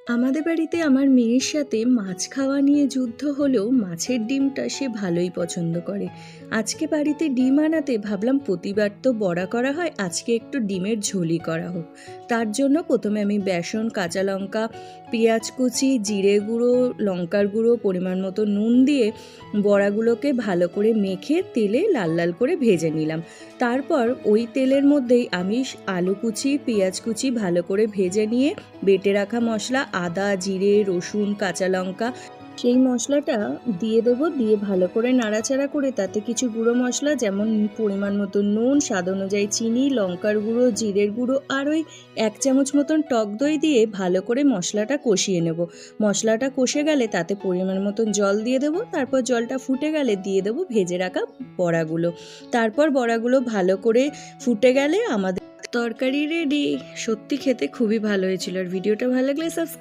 আমাদের বাড়িতে আমার মেয়ের সাথে মাছ খাওয়া নিয়ে যুদ্ধ হলেও মাছের ডিমটা সে ভালোই পছন্দ করে। আজকে বাড়িতে ডিম আনাতে ভাবলাম প্রতিবার তো বড়া করা হয়, আজকে একটু ডিমের ঝোলই করা হোক। তার জন্য প্রথমে আমি বেসন, কাঁচা লঙ্কা, পেঁয়াজ কুচি, জিরে গুঁড়ো, লঙ্কার গুঁড়ো, পরিমাণ মতো নুন দিয়ে বড়াগুলোকে ভালো করে মেখে তেলে লাল লাল করে ভেজে নিলাম। তারপর ওই তেলের মধ্যেই আমি আলু কুচি, পেঁয়াজ কুচি ভালো করে ভেজে নিয়ে বেটে রাখা মশলা, আদা, জিরে, রসুন, কাঁচা লঙ্কা, সেই মশলাটা দিয়ে দেবো। দিয়ে ভালো করে নাড়াচাড়া করে তাতে কিছু গুঁড়ো মশলা যেমন পরিমাণ মতো নুন, স্বাদ অনুযায়ী চিনি, লঙ্কার গুঁড়ো, জিরের গুঁড়ো আর ওই 1 চামচ মতন টক দই দিয়ে ভালো করে মশলাটা কষিয়ে নেব। মশলাটা কষে গেলে তাতে পরিমাণ মতন জল দিয়ে দেবো। তারপর জলটা ফুটে গেলে দিয়ে দেবো ভেজে রাখা বড়াগুলো। তারপর বড়াগুলো ভালো করে ফুটে গেলে আমাদের তরকারি রেডি। সত্যি খেতে খুবই ভালো হয়েছিল। আর ভিডিওটা ভালো লাগলে